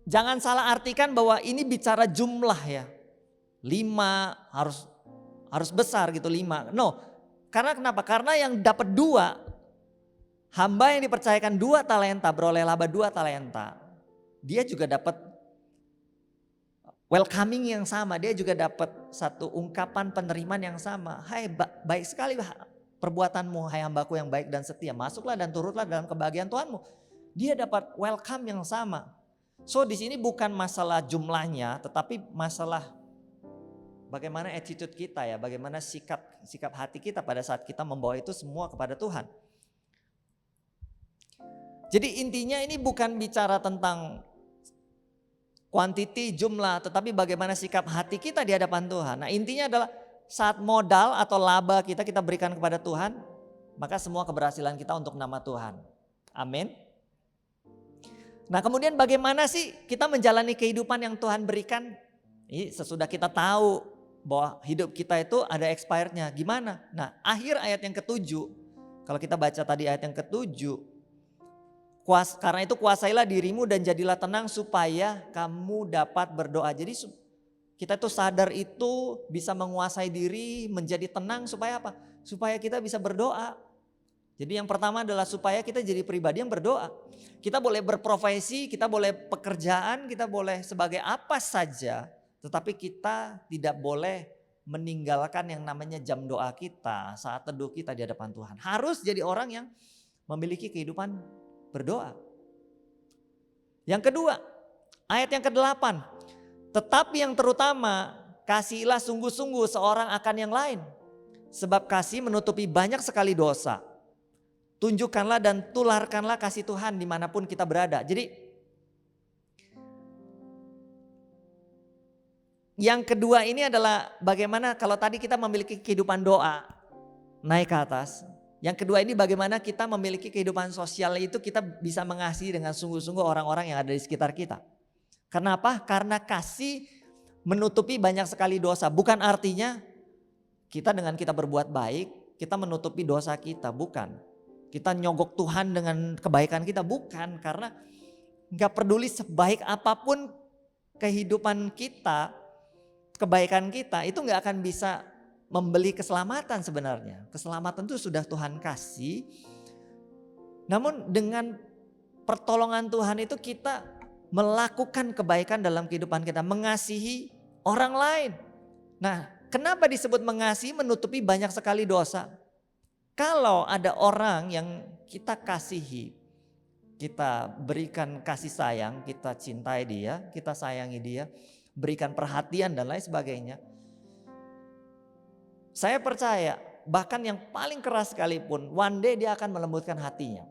jangan salah artikan bahwa ini bicara jumlah ya. 5 harus besar gitu 5. No, karena kenapa? Karena yang dapat 2, hamba yang dipercayakan 2 talenta, beroleh laba 2 talenta. Dia juga dapat welcoming yang sama, dia juga dapat satu ungkapan penerimaan yang sama. Hai baik sekali perbuatanmu, hai hambaku yang baik dan setia. Masuklah dan turutlah dalam kebahagiaan Tuhanmu. Dia dapat welcome yang sama. So di sini bukan masalah jumlahnya, tetapi masalah bagaimana attitude kita ya, bagaimana sikap hati kita pada saat kita membawa itu semua kepada Tuhan. Jadi intinya ini bukan bicara tentang quantity, jumlah, tetapi bagaimana sikap hati kita di hadapan Tuhan. Nah intinya adalah saat modal atau laba kita berikan kepada Tuhan, maka semua keberhasilan kita untuk nama Tuhan. Amin. Nah kemudian bagaimana sih kita menjalani kehidupan yang Tuhan berikan? Ini sesudah kita tahu bahwa hidup kita itu ada expirednya, gimana? Nah akhir ayat yang ke-7, kalau kita baca tadi ayat yang ke-7, karena itu kuasailah dirimu dan jadilah tenang supaya kamu dapat berdoa. Jadi kita tuh sadar itu bisa menguasai diri, menjadi tenang supaya apa? Supaya kita bisa berdoa. Jadi yang pertama adalah supaya kita jadi pribadi yang berdoa. Kita boleh berprofesi, kita boleh pekerjaan, kita boleh sebagai apa saja. Tetapi kita tidak boleh meninggalkan yang namanya jam doa kita, saat teduh kita di hadapan Tuhan. Harus jadi orang yang memiliki kehidupan berdoa. Yang kedua, ayat yang ke-8. Tetapi yang terutama, kasihilah sungguh-sungguh seorang akan yang lain. Sebab kasih menutupi banyak sekali dosa. Tunjukkanlah dan tularkanlah kasih Tuhan dimanapun kita berada. Jadi yang kedua ini adalah bagaimana kalau tadi kita memiliki kehidupan doa naik ke atas. Yang kedua ini bagaimana kita memiliki kehidupan sosial itu kita bisa mengasihi dengan sungguh-sungguh orang-orang yang ada di sekitar kita. Kenapa? Karena kasih menutupi banyak sekali dosa. Bukan artinya kita dengan kita berbuat baik kita menutupi dosa kita, bukan. Kita nyogok Tuhan dengan kebaikan kita, bukan. Karena gak peduli sebaik apapun kehidupan kita, kebaikan kita itu gak akan bisa membeli keselamatan sebenarnya. Keselamatan itu sudah Tuhan kasih. Namun dengan pertolongan Tuhan itu kita melakukan kebaikan dalam kehidupan kita. Mengasihi orang lain. Nah, kenapa disebut mengasihi? Menutupi banyak sekali dosa. Kalau ada orang yang kita kasihi, kita berikan kasih sayang, kita cintai dia, kita sayangi dia, berikan perhatian dan lain sebagainya. Saya percaya bahkan yang paling keras sekalipun, one day dia akan melembutkan hatinya.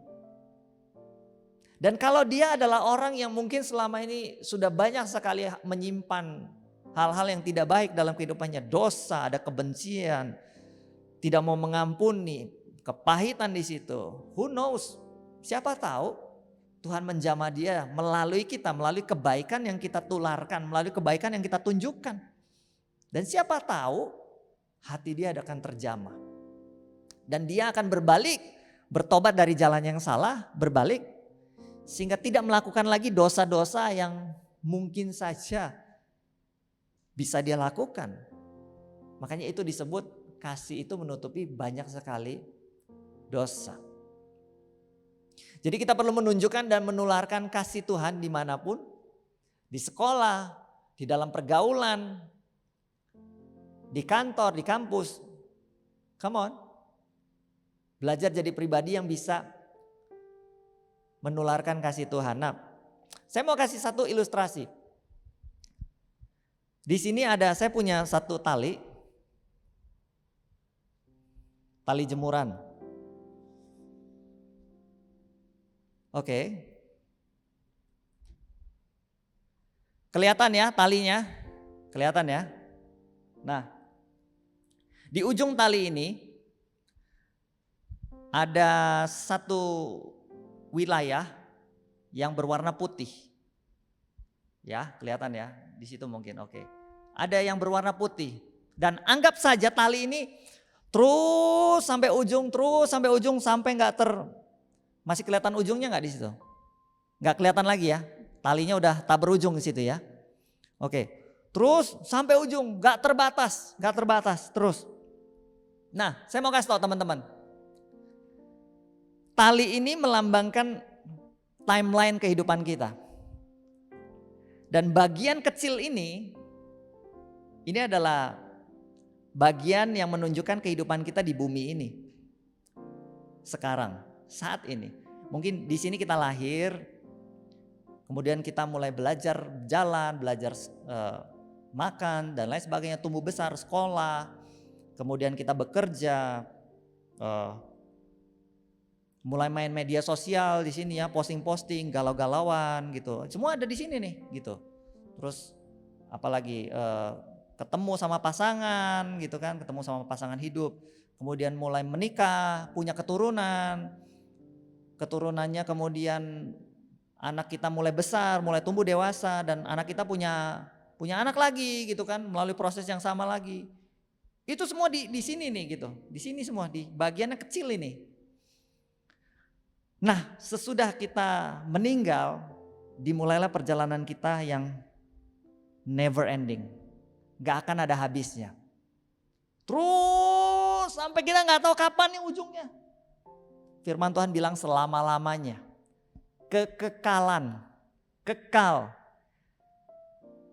Dan kalau dia adalah orang yang mungkin selama ini sudah banyak sekali menyimpan hal-hal yang tidak baik dalam kehidupannya, dosa, ada kebencian, tidak mau mengampuni, kepahitan di situ. Who knows? Siapa tahu Tuhan menjamah dia melalui kita, melalui kebaikan yang kita tularkan, melalui kebaikan yang kita tunjukkan. Dan siapa tahu hati dia akan terjamah. Dan dia akan berbalik, bertobat dari jalan yang salah, berbalik. Sehingga tidak melakukan lagi dosa-dosa yang mungkin saja bisa dia lakukan. Makanya itu disebut kasih itu menutupi banyak sekali dosa. Jadi kita perlu menunjukkan dan menularkan kasih Tuhan dimanapun. Di sekolah, di dalam pergaulan, di kantor, di kampus. Come on. Belajar jadi pribadi yang bisa menularkan kasih Tuhan. Nah, saya mau kasih satu ilustrasi. Di sini saya punya satu tali jemuran. Oke. Kelihatan ya talinya? Kelihatan ya? Nah, di ujung tali ini ada satu wilayah yang berwarna putih. Ya, kelihatan ya? Di situ mungkin, oke. Ada yang berwarna putih. Dan anggap saja tali ini terus sampai ujung sampai masih kelihatan ujungnya nggak di situ? Nggak kelihatan lagi ya? Talinya udah tak berujung di situ ya? Oke. Terus sampai ujung, nggak terbatas terus. Nah, saya mau kasih tahu teman-teman. Tali ini melambangkan timeline kehidupan kita. Dan bagian kecil ini adalah bagian yang menunjukkan kehidupan kita di bumi ini. Sekarang, saat ini. Mungkin di sini kita lahir, kemudian kita mulai belajar jalan, belajar makan dan lain sebagainya, tumbuh besar, sekolah, kemudian kita bekerja, mulai main media sosial di sini ya, posting-posting, galau-galauan gitu. Semua ada di sini nih gitu. Terus apalagi ketemu sama pasangan gitu kan, ketemu sama pasangan hidup. Kemudian mulai menikah, punya keturunan. Keturunannya kemudian anak kita mulai besar, mulai tumbuh dewasa dan anak kita punya anak lagi gitu kan, melalui proses yang sama lagi. Itu semua di sini nih gitu. Di sini semua di bagiannya kecil ini. Nah, sesudah kita meninggal, dimulailah perjalanan kita yang never ending. Gak akan ada habisnya. Terus sampai kita gak tahu kapan nih ujungnya. Firman Tuhan bilang selama-lamanya. Kekekalan. Kekal.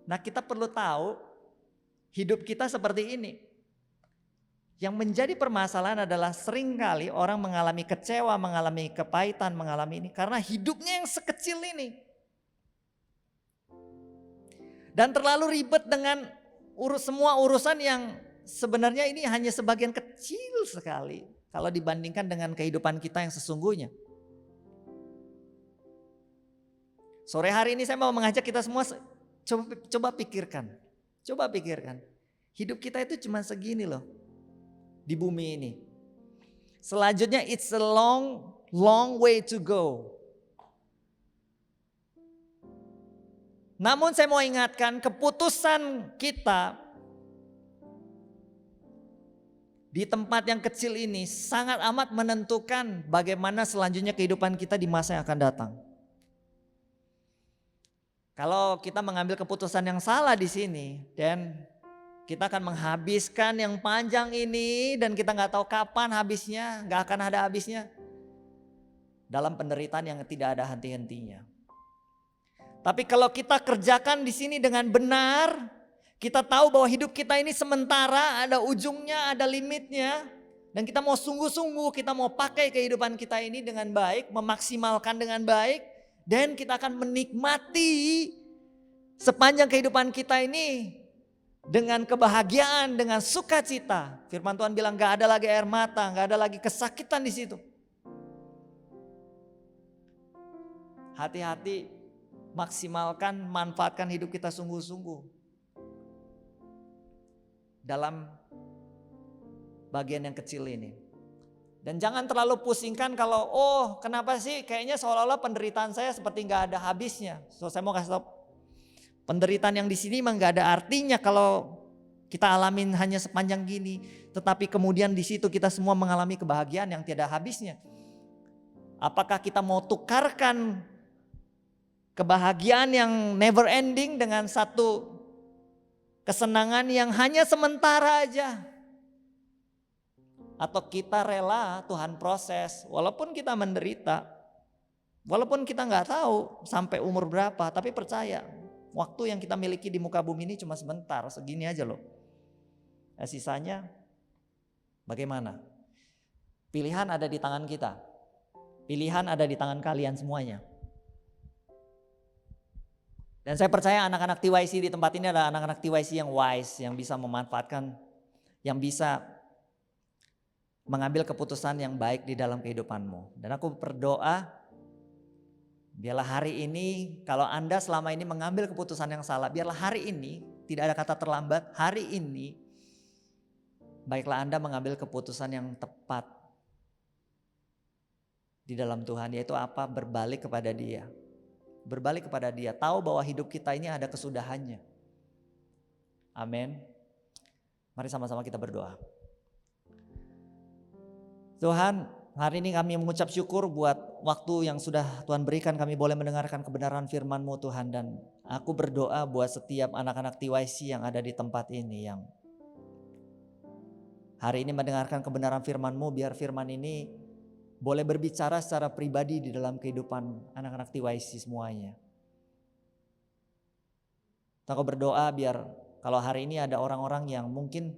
Nah, kita perlu tahu hidup kita seperti ini. Yang menjadi permasalahan adalah seringkali orang mengalami kecewa, mengalami kepahitan, mengalami ini karena hidupnya yang sekecil ini. Dan terlalu ribet dengan semua urusan yang sebenarnya ini hanya sebagian kecil sekali kalau dibandingkan dengan kehidupan kita yang sesungguhnya. Sore hari ini saya mau mengajak kita semua coba pikirkan. Coba pikirkan. Hidup kita itu cuma segini loh. Di bumi ini. Selanjutnya it's a long way to go. Namun saya mau ingatkan keputusan kita di tempat yang kecil ini sangat amat menentukan bagaimana selanjutnya kehidupan kita di masa yang akan datang. Kalau kita mengambil keputusan yang salah di sini, dan Kita akan menghabiskan yang panjang ini dan kita nggak tahu kapan habisnya, nggak akan ada habisnya. Dalam penderitaan yang tidak ada henti-hentinya. Tapi kalau kita kerjakan di sini dengan benar, kita tahu bahwa hidup kita ini sementara, ada ujungnya, ada limitnya. Dan kita mau sungguh-sungguh, kita mau pakai kehidupan kita ini dengan baik, memaksimalkan dengan baik. Dan kita akan menikmati sepanjang kehidupan kita ini dengan kebahagiaan, dengan sukacita. Firman Tuhan bilang gak ada lagi air mata, gak ada lagi kesakitan di situ. Hati-hati, maksimalkan, manfaatkan hidup kita sungguh-sungguh. Dalam bagian yang kecil ini. Dan jangan terlalu pusingkan kalau kenapa sih kayaknya seolah-olah penderitaan saya seperti gak ada habisnya. So saya mau kasih tahu, penderitaan yang di sini memang gak ada artinya kalau kita alamin hanya sepanjang gini. Tetapi kemudian di situ kita semua mengalami kebahagiaan yang tiada habisnya. Apakah kita mau tukarkan kebahagiaan yang never ending dengan satu kesenangan yang hanya sementara aja? Atau kita rela Tuhan proses walaupun kita menderita, walaupun kita gak tahu sampai umur berapa, tapi percaya waktu yang kita miliki di muka bumi ini cuma sebentar, segini aja loh. Sisanya bagaimana? Pilihan ada di tangan kita. Pilihan ada di tangan kalian semuanya. Dan saya percaya anak-anak TYC di tempat ini adalah anak-anak TYC yang wise, yang bisa memanfaatkan, yang bisa mengambil keputusan yang baik di dalam kehidupanmu. Dan aku berdoa, biarlah hari ini, kalau Anda selama ini mengambil keputusan yang salah, biarlah hari ini, tidak ada kata terlambat, hari ini, baiklah Anda mengambil keputusan yang tepat di dalam Tuhan, yaitu apa? Berbalik kepada Dia. Berbalik kepada Dia, tahu bahwa hidup kita ini ada kesudahannya. Amin. Mari sama-sama kita berdoa. Tuhan, hari ini kami mengucap syukur buat waktu yang sudah Tuhan berikan, kami boleh mendengarkan kebenaran firman-Mu Tuhan. Dan aku berdoa buat setiap anak-anak TYC yang ada di tempat ini, yang hari ini mendengarkan kebenaran firman-Mu, biar firman ini boleh berbicara secara pribadi di dalam kehidupan anak-anak TYC semuanya. Aku berdoa biar kalau hari ini ada orang-orang yang mungkin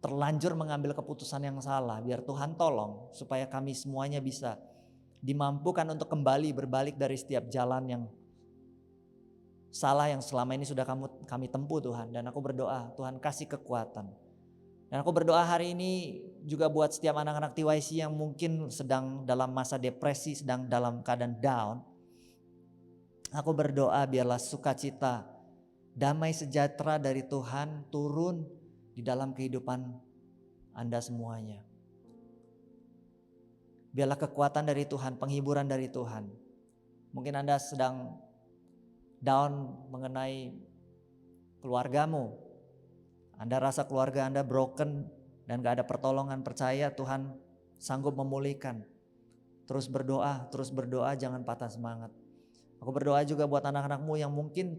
terlanjur mengambil keputusan yang salah, biar Tuhan tolong supaya kami semuanya bisa dimampukan untuk kembali berbalik dari setiap jalan yang salah yang selama ini sudah kami tempuh Tuhan. Dan aku berdoa Tuhan kasih kekuatan. Dan aku berdoa hari ini juga buat setiap anak-anak TYC yang mungkin sedang dalam masa depresi, sedang dalam keadaan down. Aku berdoa biarlah sukacita, damai sejahtera dari Tuhan turun di dalam kehidupan Anda semuanya. Biarlah kekuatan dari Tuhan, penghiburan dari Tuhan. Mungkin Anda sedang down mengenai keluargamu. Anda rasa keluarga Anda broken dan gak ada pertolongan, percaya Tuhan sanggup memulihkan. Terus berdoa, jangan patah semangat. Aku berdoa juga buat anak-anakmu yang mungkin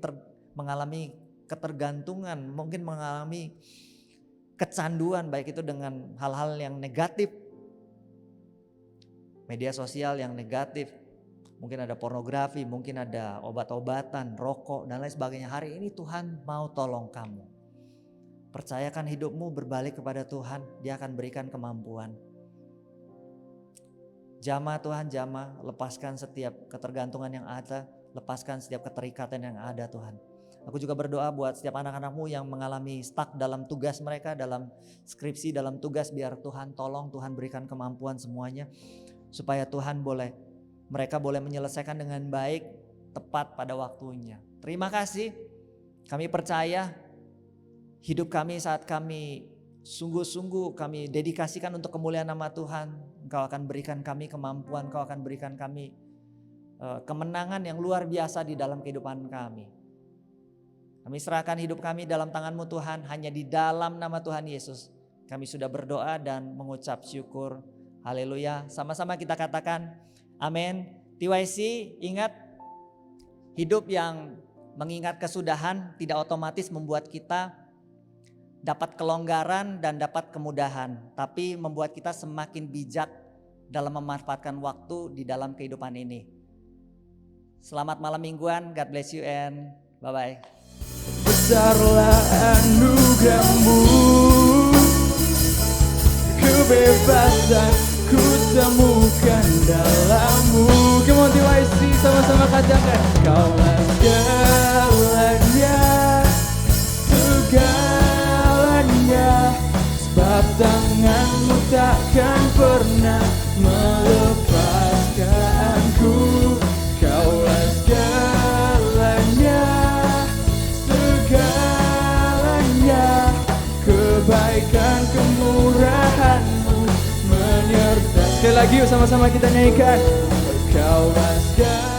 mengalami ketergantungan, mungkin mengalami kecanduan, baik itu dengan hal-hal yang negatif, media sosial yang negatif, mungkin ada pornografi, mungkin ada obat-obatan, rokok dan lain sebagainya. Hari ini Tuhan mau tolong kamu. Percayakan hidupmu berbalik kepada Tuhan, Dia akan berikan kemampuan. Jamah Tuhan, jamah, lepaskan setiap ketergantungan yang ada, lepaskan setiap keterikatan yang ada Tuhan. Aku juga berdoa buat setiap anak-anakmu yang mengalami stuck dalam tugas mereka, dalam skripsi, dalam tugas, biar Tuhan tolong, Tuhan berikan kemampuan semuanya. Supaya Tuhan mereka boleh menyelesaikan dengan baik, tepat pada waktunya. Terima kasih, kami percaya hidup kami saat kami sungguh-sungguh kami dedikasikan untuk kemuliaan nama Tuhan. Engkau akan berikan kami kemampuan, Engkau akan berikan kami kemenangan yang luar biasa di dalam kehidupan kami. Kami serahkan hidup kami dalam tangan-Mu Tuhan, hanya di dalam nama Tuhan Yesus. Kami sudah berdoa dan mengucap syukur. Haleluya. Sama-sama kita katakan amin. TYC, ingat, hidup yang mengingat kesudahan tidak otomatis membuat kita dapat kelonggaran dan dapat kemudahan, tapi membuat kita semakin bijak dalam memanfaatkan waktu di dalam kehidupan ini. Selamat malam mingguan, God bless you and bye-bye. Besarlah anugerahmu, kebebasan ku temukan dalammu. Come on TYC, sama-sama katakan, kaulah segalanya, segalanya. Sebab tanganmu takkan pernah melepaskanku. Kaulah segalanya, segalanya. Kebaikan kemurahanmu menyertai. Sekali lagi yuk sama-sama kita nyanyikan. Kaulah segalanya.